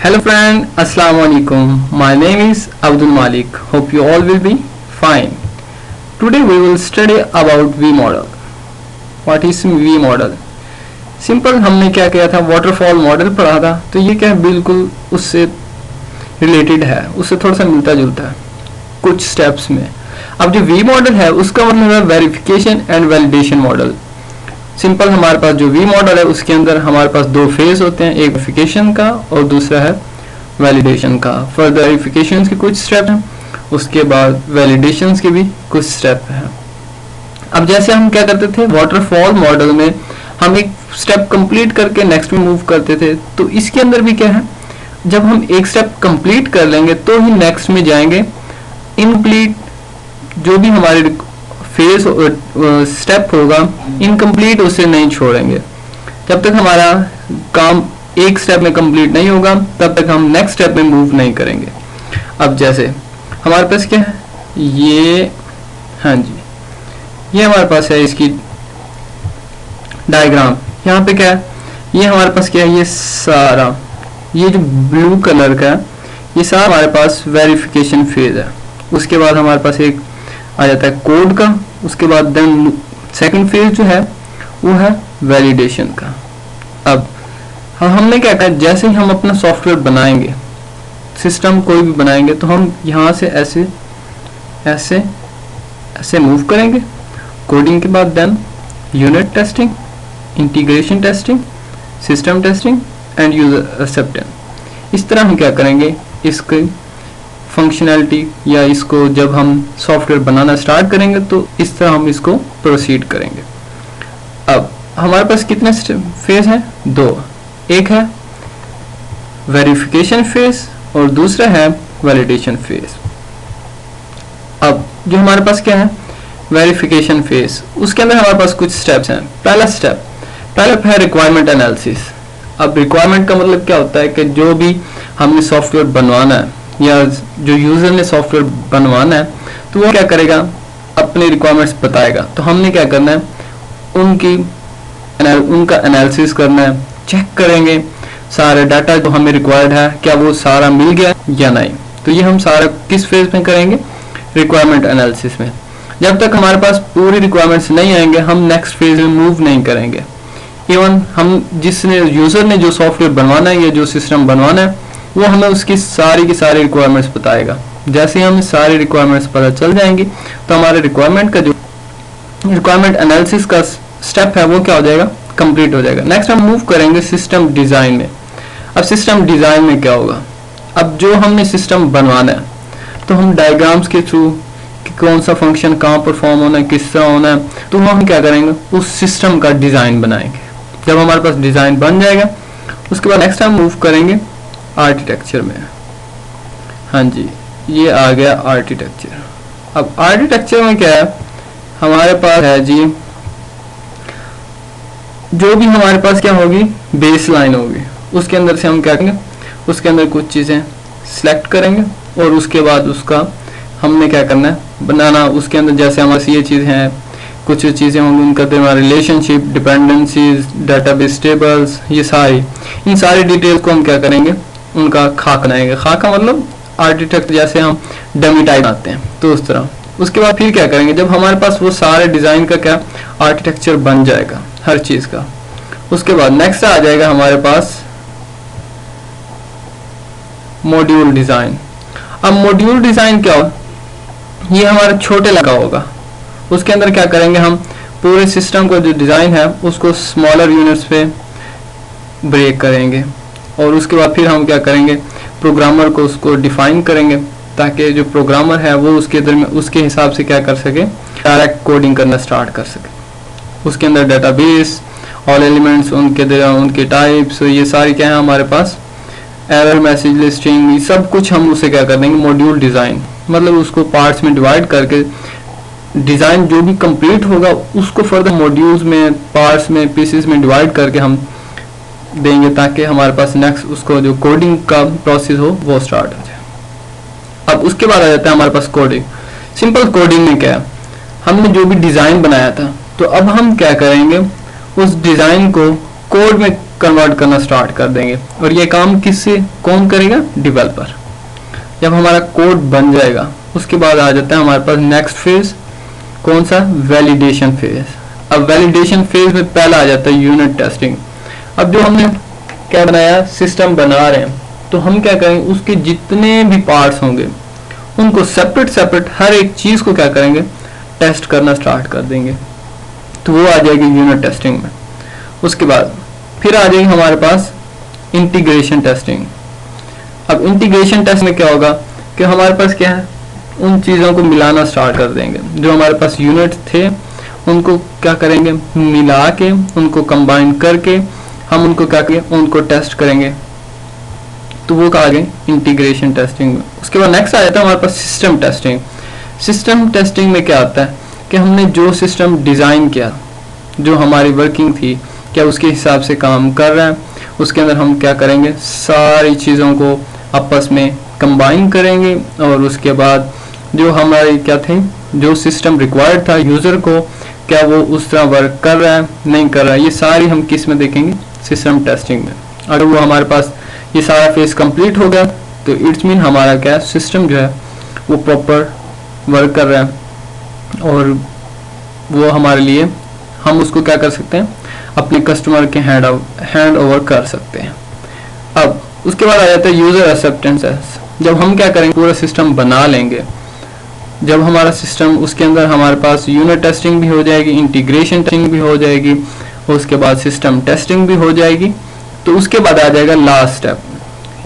Hello friend, Assalamu alaikum. My name is Abdul Malik. Hope you all will be fine. Today we will study about V model. What is V model? Simple हमने क्या किया था, waterfall model पढ़ा था, तो ये क्या बिल्कुल उससे रिलेटेड है, उससे थोड़ा सा मिलता जुलता है कुछ स्टेप्स में। अब जो V मॉडल है उसका मतलब है verification and validation model. Simple हमारे पास जो V मॉडल है उसके अंदर हमारे पास दो फेज होते हैं, एक वेरिफिकेशन का और दूसरा है वैलिडेशन का। फर्दर वेरिफिकेशन के कुछ स्टेप हैं, उसके बाद वैलिडेशन के भी कुछ स्टेप हैं। अब जैसे हम क्या करते थे, वाटरफॉल मॉडल में हम एक स्टेप कंप्लीट करके नेक्स्ट में मूव करते थे, तो इसके अंदर भी क्या है, जब हम एक स्टेप कंप्लीट कर लेंगे तो ही नेक्स्ट में जाएंगे। इनकम्प्लीट जो भी हमारे फेज स्टेप होगा, इनकम्प्लीट उसे नहीं छोड़ेंगे। जब तक हमारा काम एक स्टेप में कंप्लीट नहीं होगा तब तक हम नेक्स्ट स्टेप में मूव नहीं करेंगे। अब जैसे हमारे पास क्या है, ये हाँ जी, ये हमारे पास है इसकी डायग्राम। यहाँ पे क्या है, ये हमारे पास क्या है, ये सारा ये जो ब्लू कलर का है ये सारा हमारे पास वेरिफिकेशन फेज है। उसके बाद हमारे पास एक आ जाता है कोड का, उसके बाद देन सेकंड फेज जो है वो है वैलिडेशन का। अब हमने क्या कहा, जैसे ही हम अपना सॉफ्टवेयर बनाएंगे, सिस्टम कोई भी बनाएंगे, तो हम यहाँ से ऐसे ऐसे ऐसे मूव करेंगे। कोडिंग के बाद then unit testing, integration testing, system testing and user acceptance. इस तरह हम क्या करेंगे, इसकी फंक्शनैलिटी या इसको जब हम सॉफ्टवेयर बनाना स्टार्ट करेंगे तो इस तरह हम इसको प्रोसीड करेंगे। अब हमारे पास कितने फेज हैं, दो, एक है वेरिफिकेशन फेज और दूसरा है वैलिडेशन फेज। अब जो हमारे पास क्या है, वेरिफिकेशन फेज, उसके अंदर हमारे पास कुछ स्टेप्स हैं। पहला स्टेप है रिक्वायरमेंट एनालिसिस। अब रिक्वायरमेंट का मतलब क्या होता है कि जो भी हमने सॉफ्टवेयर बनवाना है या जो यूजर ने सॉफ्टवेयर बनवाना है तो वो क्या करेगा, अपने रिक्वायरमेंट्स बताएगा। तो हमने क्या करना है, उनका एनालिसिस करना है, चेक करेंगे सारे डाटा जो हमें रिक्वायर्ड है क्या वो सारा मिल गया या नहीं। तो ये हम सारा किस फेज में करेंगे, रिक्वायरमेंट एनालिसिस में। जब तक हमारे पास पूरी रिक्वायरमेंट्स नहीं आएंगे हम नेक्स्ट फेज में मूव नहीं करेंगे। इवन हम जिसने यूजर ने जो सॉफ्टवेयर बनवाना है या जो सिस्टम बनवाना है वो हमें उसकी सारी की सारी रिक्वायरमेंट्स बताएगा। जैसे ही हमें सारी रिक्वायरमेंट्स पता चल जाएंगी तो हमारे रिक्वायरमेंट का जो रिक्वायरमेंट एनालिसिस का स्टेप है वो क्या हो जाएगा, कंप्लीट हो जाएगा। नेक्स्ट हम मूव करेंगे सिस्टम डिजाइन में। अब सिस्टम डिजाइन में क्या होगा, अब जो हमने सिस्टम बनवाना है तो हम डायग्राम्स के थ्रू कि कौन सा फंक्शन कहाँ परफॉर्म होना है, किस तरह होना है, तो हम क्या करेंगे, उस सिस्टम का डिजाइन बनाएंगे। जब हमारे पास डिजाइन बन जाएगा उसके बाद नेक्स्ट हम मूव करेंगे आर्किटेक्चर में। हाँ जी, ये आ गया आर्किटेक्चर। अब आर्किटेक्चर में क्या है, हमारे पास है जी जो भी हमारे पास क्या होगी, बेस लाइन होगी। उसके अंदर से हम क्या करेंगे, उसके अंदर कुछ चीज़ें सिलेक्ट करेंगे और उसके बाद उसका हमने क्या करना है, बनाना। उसके अंदर जैसे हमारे ये चीज़ हैं, कुछ चीज़ें होंगी उनका हमारा रिलेशनशिप, डिपेंडेंसीज, डेटाबेस टेबल्स, ये सारी इन सारी डिटेल्स को हम क्या करेंगे, उनका खाका बनाएंगे। खाका मतलब आर्किटेक्ट जैसे हम डमी टाइप आते हैं तो उस तरह। उसके बाद फिर क्या करेंगे, जब हमारे पास वो सारे डिज़ाइन का क्या आर्किटेक्चर बन जाएगा हर चीज़ का, उसके बाद नेक्स्ट आ जाएगा हमारे पास मॉड्यूल डिज़ाइन। अब मॉड्यूल डिज़ाइन क्या हो, ये हमारा छोटे लगा होगा। उसके अंदर क्या करेंगे, हम पूरे सिस्टम का जो डिज़ाइन है उसको स्मॉलर यूनिट्स पे ब्रेक करेंगे और उसके बाद फिर हम क्या करेंगे, प्रोग्रामर को उसको डिफाइन करेंगे ताकि जो प्रोग्रामर है वो उसके अंदर में उसके हिसाब से क्या कर सके, डायरेक्ट कोडिंग करना स्टार्ट कर सके। उसके अंदर डेटाबेस, ऑल एलिमेंट्स, उनके टाइप्स, ये सारी क्या है हमारे पास, एरर मैसेज लिस्टिंग, सब कुछ हम उसे क्या कर देंगे, मॉड्यूल डिज़ाइन। मतलब उसको पार्ट्स में डिवाइड करके डिज़ाइन जो भी कंप्लीट होगा उसको फर्दर मॉड्यूल्स में, पार्ट्स में, पीसेस में डिवाइड करके हम देंगे ताकि हमारे पास नेक्स्ट उसको जो कोडिंग का प्रोसेस हो वो स्टार्ट हो जाए। अब उसके बाद आ जाता है हमारे पास कोडिंग। सिंपल कोडिंग में क्या है, हमने जो भी डिज़ाइन बनाया था तो अब हम क्या करेंगे, उस डिज़ाइन को कोड में कन्वर्ट करना स्टार्ट कर देंगे। और ये काम किससे कौन करेगा? डेवलपर। जब हमारा कोड बन जाएगा उसके बाद आ जाता है हमारे पास नेक्स्ट फेज, कौन सा? Validation phase. अब वैलिडेशन फेज में पहला आ जाता है यूनिट टेस्टिंग। अब जो हमने क्या बनाया, सिस्टम बना रहे हैं, तो हम क्या करेंगे, उसके जितने भी पार्ट्स होंगे उनको सेपरेट सेपरेट हर एक चीज को क्या करेंगे, टेस्ट करना स्टार्ट कर देंगे। तो वो आ जाएगी यूनिट टेस्टिंग में। उसके बाद फिर आ जाएगी हमारे पास इंटीग्रेशन टेस्टिंग। अब इंटीग्रेशन टेस्ट में क्या होगा कि हमारे पास क्या है, उन चीज़ों को मिलाना स्टार्ट कर देंगे। जो हमारे पास यूनिट थे उनको क्या करेंगे, मिला के उनको कंबाइन करके हम उनको क्या करेंगे, उनको टेस्ट करेंगे। तो वो कहा गया इंटीग्रेशन टेस्टिंग में। उसके बाद नेक्स्ट आ जाता है हमारे पास सिस्टम टेस्टिंग। सिस्टम टेस्टिंग में क्या आता है कि हमने जो सिस्टम डिज़ाइन किया, जो हमारी वर्किंग थी, क्या उसके हिसाब से काम कर रहा है, उसके अंदर हम क्या करेंगे, सारी चीज़ों को आपस में कंबाइन करेंगे। और उसके बाद जो हमारी क्या थे, जो सिस्टम रिक्वायर्ड था यूज़र को, क्या वो उस तरह वर्क कर रहा है, नहीं कर रहा है, ये सारी हम किस में देखेंगे, सिस्टम टेस्टिंग में। अगर वो हमारे पास ये सारा फेज कंप्लीट हो गया तो इट्स मीन हमारा क्या सिस्टम जो है वो प्रॉपर वर्क कर रहा है और वो हमारे लिए, हम उसको क्या कर सकते हैं, अपने कस्टमर के हैंड ओवर कर सकते हैं। अब उसके बाद आ जाता है यूज़र एक्सेप्टेंसेस। जब हम क्या करेंगे, पूरा सिस्टम बना लेंगे, जब हमारा सिस्टम, उसके अंदर हमारे पास यूनिट टेस्टिंग भी हो जाएगी, इंटीग्रेशन टेस्टिंग भी हो जाएगी, उसके बाद सिस्टम टेस्टिंग भी हो जाएगी, तो उसके बाद आ जाएगा लास्ट स्टेप,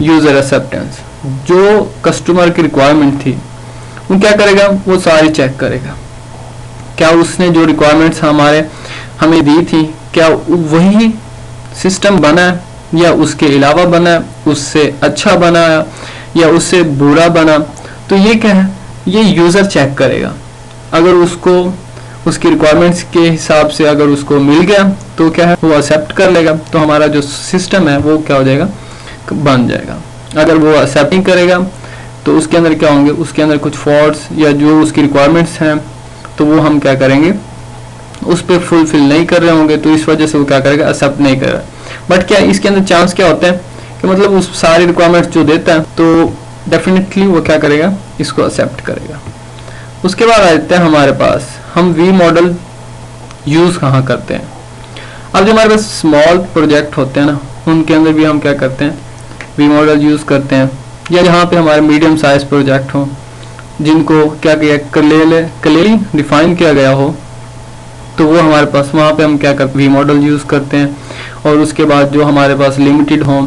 यूज़र एक्सेप्टेंस। जो कस्टमर की रिक्वायरमेंट थी वो क्या करेगा, वो सारी चेक करेगा, क्या उसने जो रिक्वायरमेंट्स हमें दी थी, क्या वही सिस्टम बना है या उसके अलावा बना है, उससे अच्छा बना है या उससे बुरा बना। तो ये क्या है, ये यूज़र चेक करेगा। अगर उसको उसकी रिक्वायरमेंट्स के हिसाब से अगर उसको मिल गया तो क्या है, वो एक्सेप्ट कर लेगा, तो हमारा जो सिस्टम है वो क्या हो जाएगा, बन जाएगा। अगर वो एक्सेप्ट नहीं करेगा तो उसके अंदर क्या होंगे, उसके अंदर कुछ फॉल्ट्स या जो उसकी रिक्वायरमेंट्स हैं तो वो हम क्या करेंगे, उस पर फुलफिल नहीं कर रहे होंगे, तो इस वजह से वो क्या करेगा, एक्सेप्ट नहीं करेगा। बट क्या इसके अंदर चांस क्या होता है कि मतलब उस सारी रिक्वायरमेंट्स जो देता है तो डेफिनेटली वो क्या करेगा, इसको एक्सेप्ट करेगा। उसके बाद आ जाते हैं हमारे पास, हम वी मॉडल यूज़ कहाँ करते हैं। अब जो हमारे पास स्मॉल प्रोजेक्ट होते हैं ना, उनके अंदर भी हम क्या करते हैं, वी मॉडल यूज़ करते हैं। या जहाँ पे हमारे मीडियम साइज प्रोजेक्ट हो, जिनको क्या किया, क्लियरली डिफाइन किया गया हो, तो वो हमारे पास वहाँ पे हम क्या करते, वी मॉडल यूज़ करते हैं। और उसके बाद जो हमारे पास लिमिटेड हो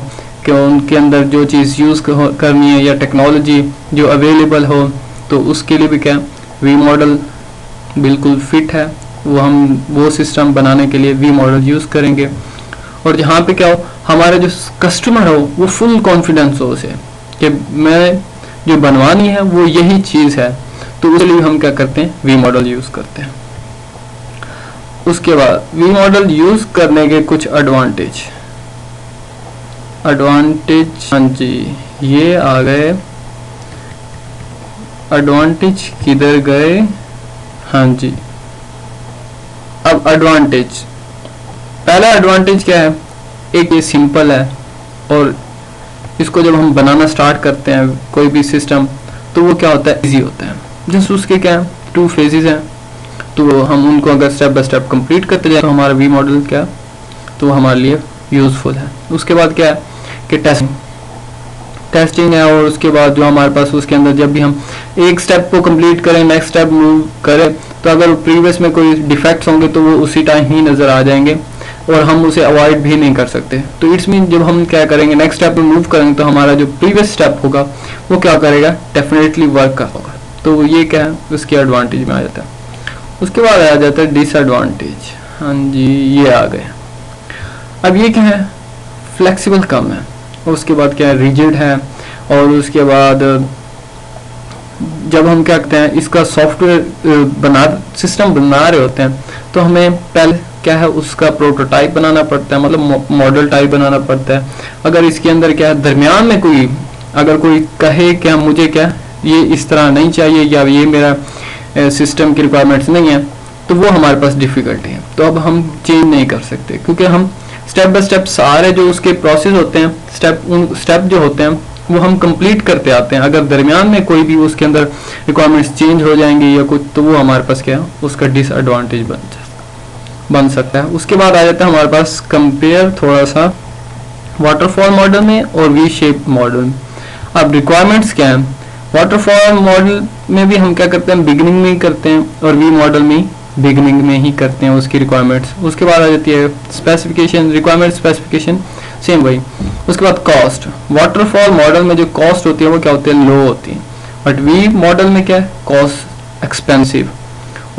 कि उनके अंदर जो चीज़ यूज़ करनी है या टेक्नोलॉजी जो अवेलेबल हो, तो उसके लिए भी क्या वी मॉडल बिल्कुल फिट है, वो सिस्टम बनाने के लिए वी मॉडल यूज़ करेंगे। और जहाँ पे क्या हो, हमारा जो कस्टमर हो वो फुल कॉन्फिडेंस हो उसे कि मैं जो बनवानी है वो यही चीज़ है, तो उसके लिए हम क्या करते हैं, वी मॉडल यूज़ करते हैं। उसके बाद वी मॉडल यूज़ करने के कुछ एडवांटेज, हाँ जी ये आ गए, एडवांटेज किधर गए, हाँ जी। अब एडवांटेज, पहला एडवांटेज क्या है, एक ये सिंपल है और इसको जब हम बनाना स्टार्ट करते हैं कोई भी सिस्टम, तो वो क्या होता है, इजी होता है। जैसे उसके क्या है, 2 फेजेस हैं, तो हम उनको अगर स्टेप बाय स्टेप कंप्लीट करते जाए तो हमारा वी मॉडल क्या, तो हमारे लिए यूज़फुल है। उसके बाद क्या है कि टेस्टिंग है। और उसके बाद जो हमारे पास उसके अंदर जब भी हम एक स्टेप को कंप्लीट करें, नेक्स्ट स्टेप मूव करें, तो अगर प्रीवियस में कोई डिफेक्ट्स होंगे तो वो उसी टाइम ही नज़र आ जाएंगे और हम उसे अवॉइड भी नहीं कर सकते। तो इट्स मीन जब हम क्या करेंगे, नेक्स्ट स्टेप में मूव करेंगे, तो हमारा जो प्रीवियस स्टेप होगा वो क्या करेगा, डेफिनेटली वर्क कर होगा। तो ये क्या है, उसके एडवांटेज में आ जाता है। उसके बाद आ जाता है डिसएडवांटेज, हाँ जी ये आ गए। अब ये क्या है, फ्लेक्सिबल कम है, और उसके बाद क्या है, रिजिड है। और उसके बाद जब हम क्या करते हैं, इसका सॉफ्टवेयर सिस्टम बना रहे होते हैं, तो हमें पहले क्या है, उसका प्रोटोटाइप बनाना पड़ता है, मतलब मॉडल टाइप बनाना पड़ता है। अगर इसके अंदर क्या है, दरमियान में अगर कोई कहे क्या मुझे क्या ये इस तरह नहीं चाहिए या ये मेरा सिस्टम की रिक्वायरमेंट्स नहीं है, तो वो हमारे पास डिफ़िकल्टी है। तो अब हम चेंज नहीं कर सकते, क्योंकि हम स्टेप बाय स्टेप सारे जो उसके प्रोसेस होते हैं, स्टेप जो होते हैं वो हम कंप्लीट करते आते हैं। अगर दरमियान में कोई भी उसके अंदर रिक्वायरमेंट्स चेंज हो जाएंगी या कुछ, तो वो हमारे पास क्या है, उसका डिसएडवांटेज बन सकता है। उसके बाद आ जाता है हमारे पास कंपेयर थोड़ा सा वाटरफॉल मॉडल में और वी शेप मॉडल में। अब रिक्वायरमेंट्स क्या है, वाटरफॉल मॉडल में भी हम क्या करते हैं, बिगिनिंग में ही करते हैं, और वी मॉडल में बिगिनिंग में ही करते हैं उसकी रिक्वायरमेंट्स। उसके बाद आ जाती है स्पेसिफिकेशन, रिक्वायरमेंट स्पेसिफिकेशन सेम वही। उसके बाद कॉस्ट, वाटरफॉल मॉडल में जो कॉस्ट होती है वो क्या होती है, लो होती है, बट वी मॉडल में क्या है, कॉस्ट एक्सपेंसिव।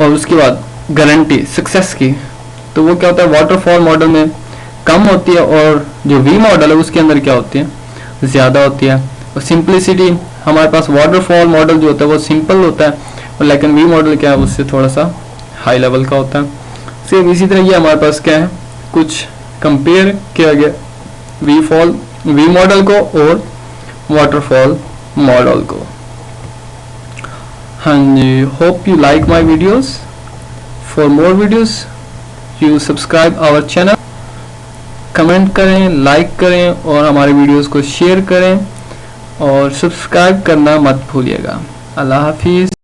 और उसके बाद गारंटी सक्सेस की, तो वो क्या होता है, वाटरफॉल मॉडल में कम होती है, और जो वी मॉडल है उसके अंदर क्या होती है, ज़्यादा होती है। और सिंप्लिसिटी, हमारे पास वाटरफॉल मॉडल जो होता है वो सिंपल होता है, और लेकिन वी मॉडल क्या है, उससे थोड़ा सा हाई लेवल का होता है। सेम इसी तरह ये हमारे पास क्या है, कुछ कंपेयर किया गया वी मॉडल को और वाटरफॉल मॉडल को। हाँ जी, hope you like my videos. For more videos you subscribe our channel, comment करें, लाइक करें और हमारे वीडियोस को शेयर करें, और सब्सक्राइब करना मत भूलिएगा। अल्लाह हाफिज़।